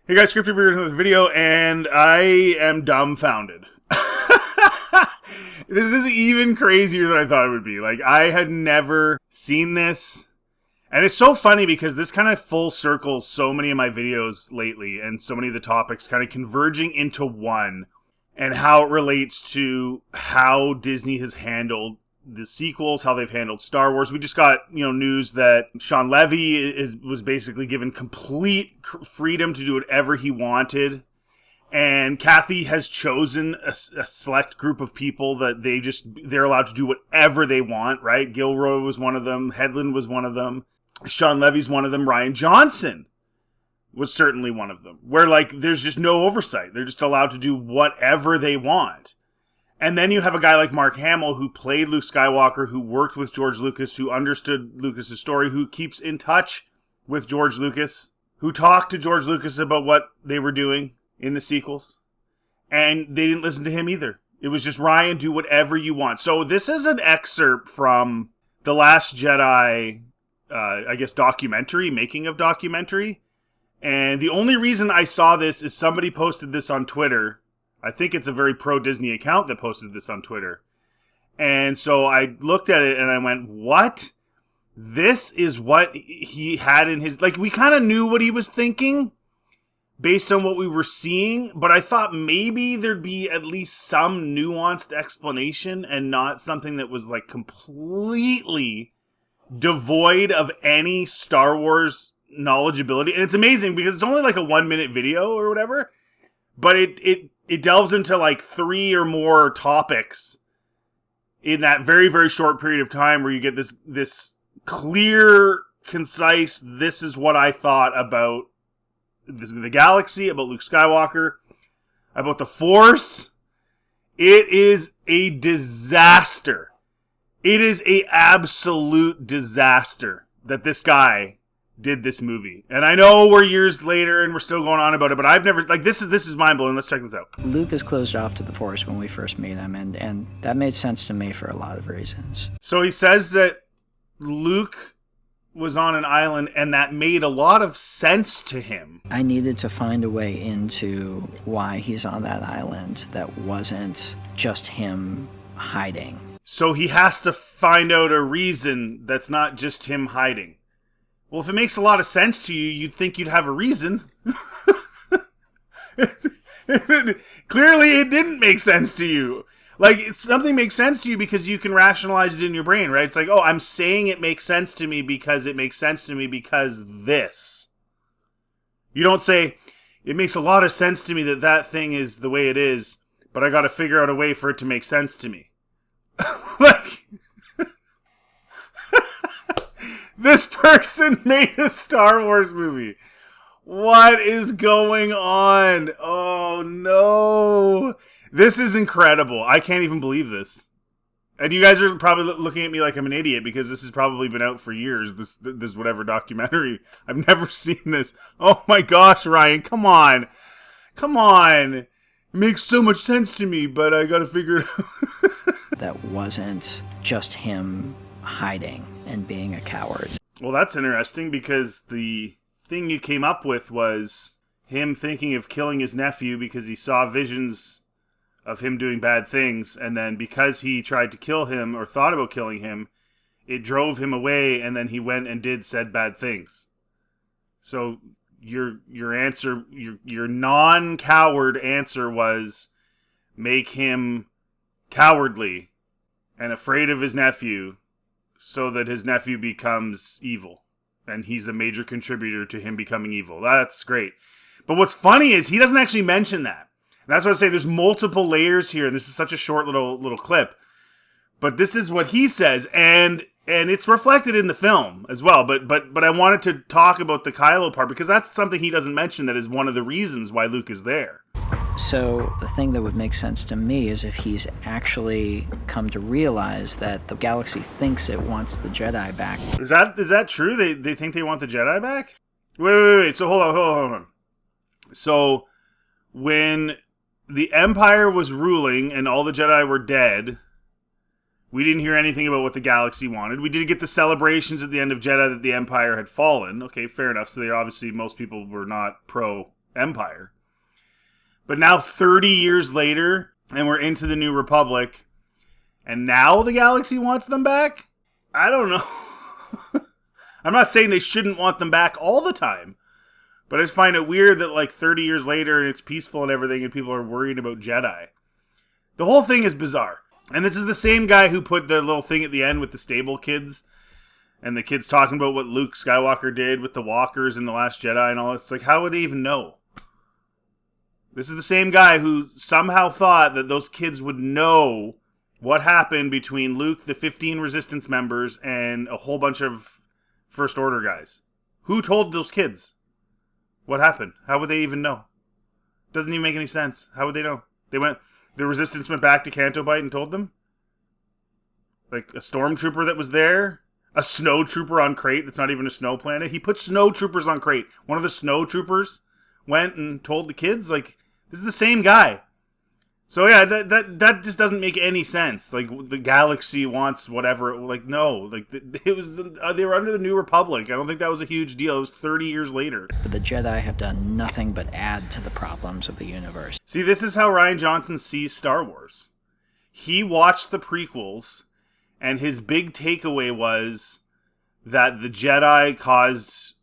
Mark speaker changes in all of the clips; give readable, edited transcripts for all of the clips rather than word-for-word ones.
Speaker 1: Hey guys, Scripted Beer with this video, and I am dumbfounded. This is even crazier than I thought it would be. Like, I had never seen this. And it's so funny because this kind of full circles so many of my videos lately, and so many of the topics kind of converging into one, and how it relates to how Disney has handled the sequels, how they've handled Star Wars. We just got, news that Sean Levy was basically given complete freedom to do whatever he wanted. And Kathy has chosen a select group of people that they're allowed to do whatever they want, right? Gilroy was one of them. Hedlund was one of them. Sean Levy's one of them. Rian Johnson was certainly one of them. Where, there's just no oversight. They're just allowed to do whatever they want. And then you have a guy like Mark Hamill, who played Luke Skywalker, who worked with George Lucas, who understood Lucas's story, who keeps in touch with George Lucas, who talked to George Lucas about what they were doing in the sequels. And they didn't listen to him either. It was just, Ryan, do whatever you want. So this is an excerpt from The Last Jedi, documentary, making of documentary. And the only reason I saw this is somebody posted this on Twitter. I think it's a very pro-Disney account that posted this on Twitter. And so I looked at it and I went, what? This is what he had in his... we kind of knew what he was thinking based on what we were seeing, but I thought maybe there'd be at least some nuanced explanation and not something that was, completely devoid of any Star Wars knowledgeability. And it's amazing because it's only a 1-minute video or whatever, but it delves into 3 or more topics in that very, very short period of time where you get this clear, concise, this is what I thought about the galaxy, about Luke Skywalker, about the Force. It is a disaster. It is an absolute disaster that this guy did this movie. And I know we're years later and we're still going on about it, but I've never, this is mind-blowing. Let's check this out.
Speaker 2: Luke is closed off to the Force when we first meet him, and that made sense to me for a lot of reasons.
Speaker 1: So he says that Luke was on an island and that made a lot of sense to him.
Speaker 2: I needed to find a way into why he's on that island that wasn't just him hiding.
Speaker 1: So he has to find out a reason that's not just him hiding. Well, if it makes a lot of sense to you, you'd think you'd have a reason. Clearly, it didn't make sense to you. Something makes sense to you because you can rationalize it in your brain, right? It's I'm saying it makes sense to me because it makes sense to me because this. You don't say, it makes a lot of sense to me that thing is the way it is, but I got to figure out a way for it to make sense to me. This person made a Star Wars movie. What is going on? Oh, no. This is incredible. I can't even believe this. And you guys are probably looking at me like I'm an idiot because this has probably been out for years, this whatever documentary. I've never seen this. Oh, my gosh, Ryan. Come on. Come on. It makes so much sense to me, but I got to figure it out.
Speaker 2: That wasn't just him hiding and being a coward.
Speaker 1: Well, that's interesting because the thing you came up with was him thinking of killing his nephew because he saw visions of him doing bad things, and then because he tried to kill him or thought about killing him, it drove him away, and then he went and did said bad things. So your answer, your non-coward answer was make him cowardly and afraid of his nephew so that his nephew becomes evil. And he's a major contributor to him becoming evil. That's great. But what's funny is he doesn't actually mention that. And that's what I say. There's multiple layers here. And this is such a short little clip. But this is what he says. And it's reflected in the film as well. But I wanted to talk about the Kylo part because that's something he doesn't mention that is one of the reasons why Luke is there.
Speaker 2: So the thing that would make sense to me is if he's actually come to realize that the galaxy thinks it wants the Jedi back.
Speaker 1: Is that true? They think they want the Jedi back? Wait. So hold on. So when the Empire was ruling and all the Jedi were dead, we didn't hear anything about what the galaxy wanted. We did get the celebrations at the end of Jedi that the Empire had fallen. Okay, fair enough. So most people were not pro Empire. But now 30 years later, and we're into the New Republic, and now the galaxy wants them back? I don't know. I'm not saying they shouldn't want them back all the time, but I just find it weird that like 30 years later and it's peaceful and everything and people are worried about Jedi. The whole thing is bizarre. And this is the same guy who put the little thing at the end with the stable kids and the kids talking about what Luke Skywalker did with the walkers in The Last Jedi and all this. It's like, how would they even know? This is the same guy who somehow thought that those kids would know what happened between Luke, the 15 Resistance members, and a whole bunch of First Order guys. Who told those kids what happened? How would they even know? Doesn't even make any sense. How would they know? The Resistance went back to Canto Bight and told them? Like a stormtrooper that was there? A snow trooper on Crate that's not even a snow planet? He put snow troopers on Crate. One of the snow troopers went and told the kids? Like, this is the same guy. So yeah, that just doesn't make any sense. Like, the galaxy wants whatever. Like, no. Like, it was they were under the New Republic. I don't think that was a huge deal. It was 30 years later.
Speaker 2: But the Jedi have done nothing but add to the problems of the universe.
Speaker 1: See, this is how Rian Johnson sees Star Wars. He watched the prequels, and his big takeaway was that the Jedi caused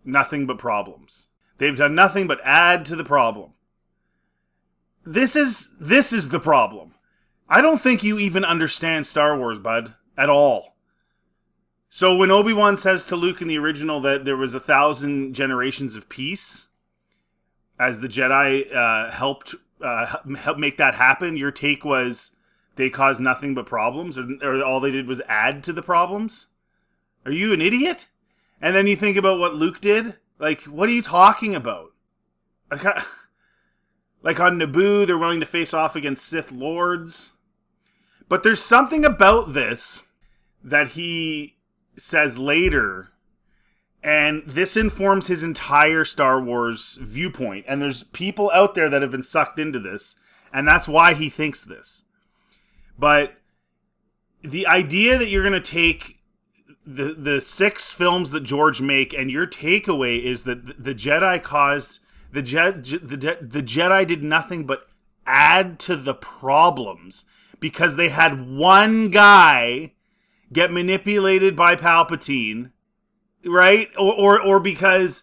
Speaker 1: nothing but problems. They've done nothing but add to the problem. This is the problem. I don't think you even understand Star Wars, bud, at all. So when Obi-Wan says to Luke in the original that there was 1,000 generations of peace, as the Jedi helped make that happen, your take was they caused nothing but problems, or all they did was add to the problems? Are you an idiot? And then you think about what Luke did? Like, what are you talking about? Like on Naboo, they're willing to face off against Sith Lords. But there's something about this that he says later, and this informs his entire Star Wars viewpoint. And there's people out there that have been sucked into this, and that's why he thinks this. But the idea that you're going to take the 6 films that George make, and your takeaway is that the Jedi caused... The Jedi did nothing but add to the problems because they had one guy get manipulated by Palpatine, right? Or because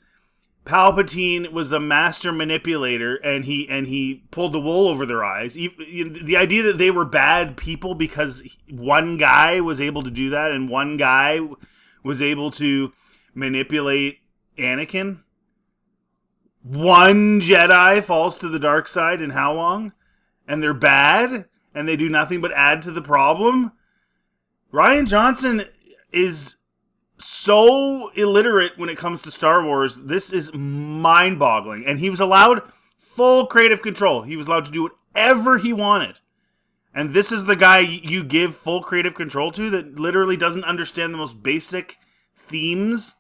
Speaker 1: Palpatine was a master manipulator and he pulled the wool over their eyes. The idea that they were bad people because one guy was able to do that and one guy was able to manipulate Anakin. One Jedi falls to the dark side in how long? And they're bad? And they do nothing but add to the problem? Rian Johnson is so illiterate when it comes to Star Wars. This is mind-boggling. And he was allowed full creative control. He was allowed to do whatever he wanted. And this is the guy you give full creative control to that literally doesn't understand the most basic themes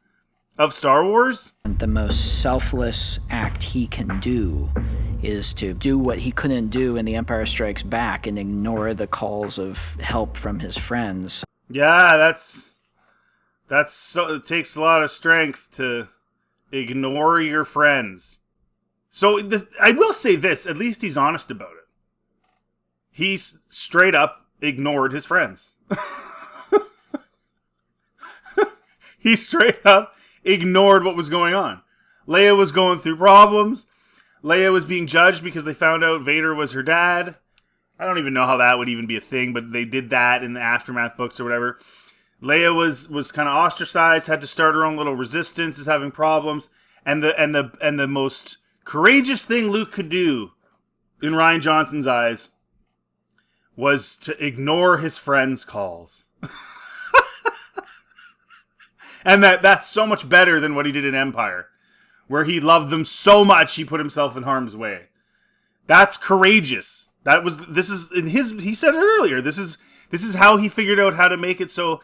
Speaker 1: of Star Wars?
Speaker 2: The most selfless act he can do is to do what he couldn't do in The Empire Strikes Back and ignore the calls of help from his friends.
Speaker 1: Yeah, that's so, it takes a lot of strength to ignore your friends. So I will say this, at least he's honest about it. He's straight up ignored his friends. He straight up ignored what was going on. Leia was going through problems. Leia was being judged because they found out Vader was her dad. I don't even know how that would even be a thing, but they did that in the Aftermath books or whatever. Leia was kind of ostracized, had to start her own little resistance, is having problems. And the most courageous thing Luke could do, in Rian Johnson's eyes, was to ignore his friends' calls. And that's so much better than what he did in Empire, where he loved them so much he put himself in harm's way. That's courageous. He said it earlier. This is how he figured out how to make it so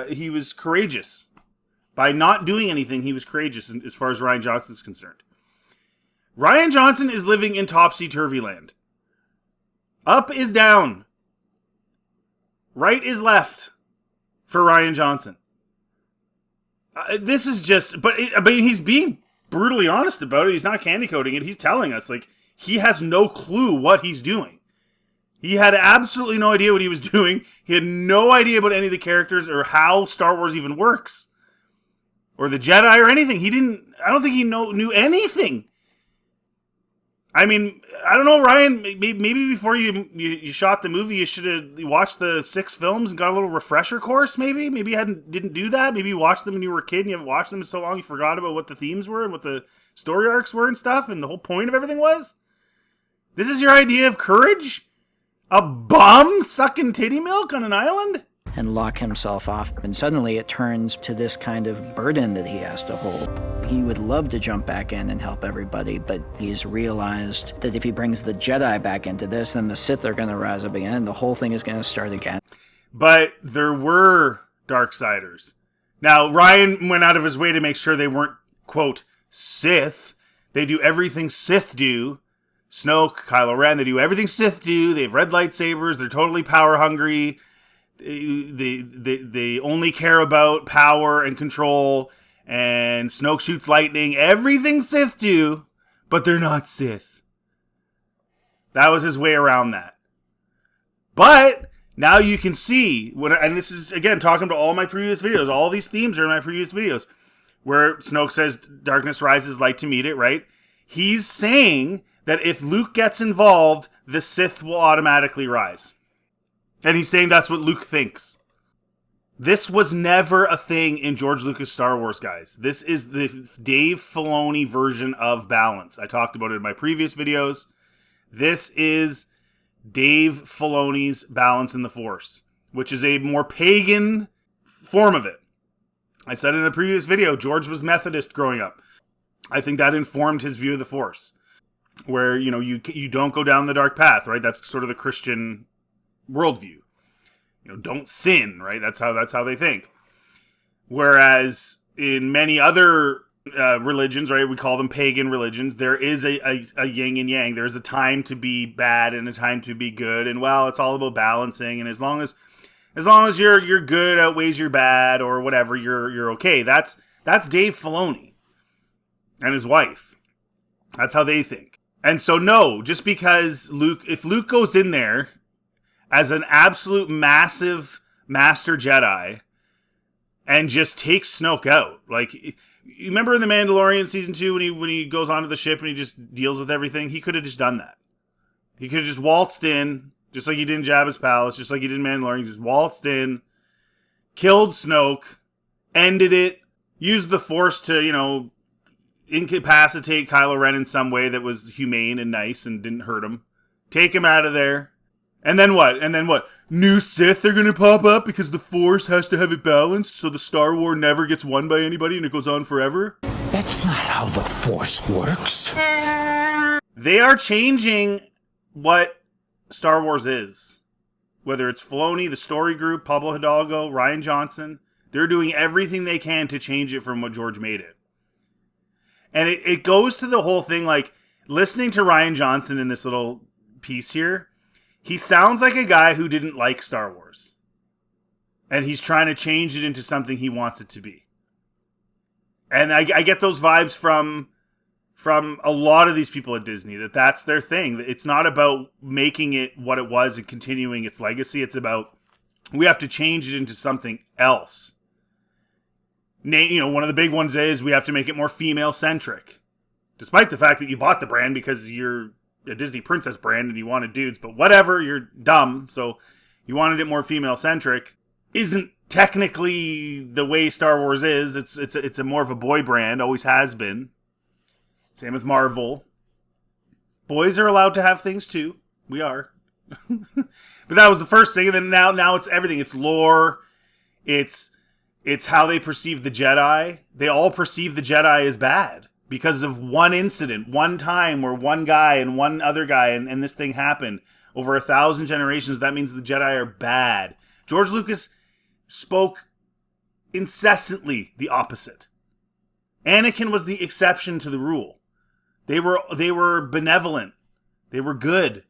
Speaker 1: he was courageous. By not doing anything, he was courageous as far as Rian Johnson's concerned. Rian Johnson is living in topsy-turvy land. Up is down. Right is left for Rian Johnson. This is just, but he's being brutally honest about it. He's not candy coating it. He's telling us, like, he has no clue what he's doing. He had absolutely no idea what he was doing. He had no idea about any of the characters or how Star Wars even works. Or the Jedi or anything. I don't think he knew anything. I mean, I don't know, Ryan, maybe before you shot the movie, you should have watched the 6 films and got a little refresher course, maybe? Maybe you didn't do that? Maybe you watched them when you were a kid and you haven't watched them in so long you forgot about what the themes were and what the story arcs were and stuff and the whole point of everything was? This is your idea of courage? A bum sucking titty milk on an island?
Speaker 2: And lock himself off. And suddenly it turns to this kind of burden that he has to hold. He would love to jump back in and help everybody, but he's realized that if he brings the Jedi back into this, then the Sith are going to rise up again, and the whole thing is going to start again.
Speaker 1: But there were Darksiders. Now, Ryan went out of his way to make sure they weren't, quote, Sith. They do everything Sith do. Snoke, Kylo Ren, they do everything Sith do. They have red lightsabers. They're totally power hungry. They only care about power and control, and Snoke shoots lightning. Everything Sith do, but they're not Sith. That was his way around that. But now you can see, and this is, again, talking to all my previous videos. All these themes are in my previous videos, where Snoke says, darkness rises, light to meet it, right? He's saying that if Luke gets involved, the Sith will automatically rise. And he's saying that's what Luke thinks. This was never a thing in George Lucas' Star Wars, guys. This is the Dave Filoni version of balance. I talked about it in my previous videos. This is Dave Filoni's balance in the Force, which is a more pagan form of it. I said in a previous video, George was Methodist growing up. I think that informed his view of the Force, where, you know, you don't go down the dark path, right? That's sort of the Christian worldview. You know, don't sin, right? That's how they think. Whereas in many other religions, right, we call them pagan religions, there is a yin and yang. There's a time to be bad and a time to be good, and well, it's all about balancing. And as long as your good outweighs your bad or whatever, you're okay. That's Dave Filoni and his wife. That's how they think. And so no, just because if Luke goes in there as an absolute massive master Jedi and just takes Snoke out. Like, you remember in The Mandalorian Season 2 when he goes onto the ship and he just deals with everything? He could have just done that. He could have just waltzed in, just like he did in Jabba's palace, just like he did in Mandalorian. He just waltzed in, killed Snoke, ended it, used the Force to, you know, incapacitate Kylo Ren in some way that was humane and nice and didn't hurt him. Take him out of there. And then what? New Sith are going to pop up because the Force has to have it balanced so the Star War never gets won by anybody and it goes on forever?
Speaker 3: That's not how the Force works.
Speaker 1: They are changing what Star Wars is. Whether it's Filoni, the story group, Pablo Hidalgo, Rian Johnson, they're doing everything they can to change it from what George made it. And it goes to the whole thing, like, listening to Rian Johnson in this little piece here, he sounds like a guy who didn't like Star Wars. And he's trying to change it into something he wants it to be. And I get those vibes from a lot of these people at Disney, that's their thing. It's not about making it what it was and continuing its legacy. It's about, we have to change it into something else. You know, one of the big ones is we have to make it more female-centric. Despite the fact that you bought the brand because you're a Disney princess brand and you wanted dudes, but whatever, you're dumb, so you wanted it more female-centric. Isn't technically the way Star Wars is. It's a more of a boy brand, always has been. Same with Marvel. Boys are allowed to have things too. We are. But that was the first thing, and then now it's everything. It's lore. It's how they perceive the Jedi. They all perceive the Jedi as bad because of one incident, one time where one guy and one other guy and this thing happened over 1,000 generations. That means the Jedi are bad. George Lucas spoke incessantly the opposite. Anakin was the exception to the rule. They were benevolent. They were good.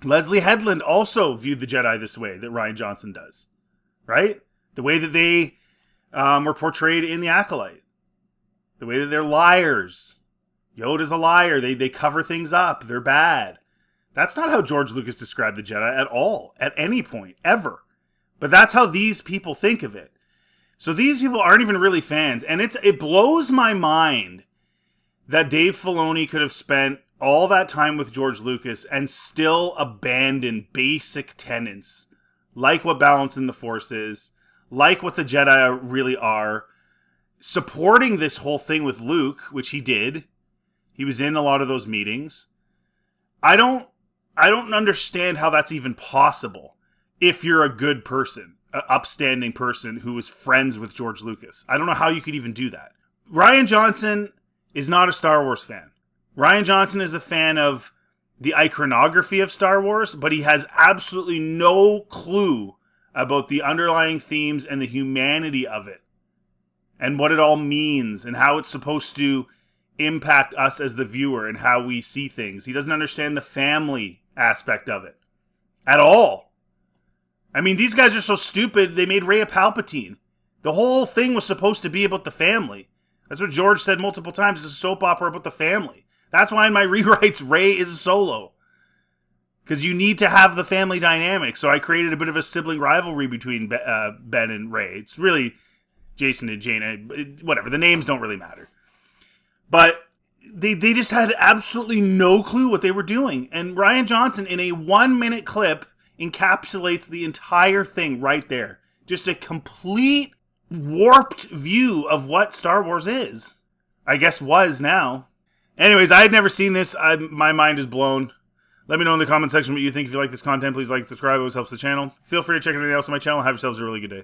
Speaker 1: Leslie Headland also viewed the Jedi this way that Rian Johnson does. Right? The way that they were portrayed in The Acolyte. The way that they're liars. Yoda's a liar. They cover things up. They're bad. That's not how George Lucas described the Jedi at all, at any point, ever. But that's how these people think of it. So these people aren't even really fans. And it blows my mind that Dave Filoni could have spent all that time with George Lucas and still abandon basic tenets, like what balancing the Force is, like what the Jedi really are, supporting this whole thing with Luke, which he did. He was in a lot of those meetings. I don't understand how that's even possible if you're a good person, an upstanding person who was friends with George Lucas. I don't know how you could even do that. Rian Johnson is not a Star Wars fan. Rian Johnson is a fan of the iconography of Star Wars, but he has absolutely no clue about the underlying themes and the humanity of it and what it all means and how it's supposed to impact us as the viewer and how we see things. He doesn't understand the family aspect of it at all. I mean, these guys are so stupid, they made Rey a Palpatine. The whole thing was supposed to be about the family. That's what George said multiple times. It's a soap opera about the family. That's why in my rewrites, Rey is a Solo. Because you need to have the family dynamic. So I created a bit of a sibling rivalry between Ben and Rey. It's really Jason and Jaina. Whatever. The names don't really matter. But they just had absolutely no clue what they were doing. And Rian Johnson, in a 1-minute clip, encapsulates the entire thing right there. Just a complete warped view of what Star Wars is. I guess was now. Anyways, I had never seen this. My mind is blown. Let me know in the comment section what you think. If you like this content, please like and subscribe. It always helps the channel. Feel free to check anything else on my channel. Have yourselves a really good day.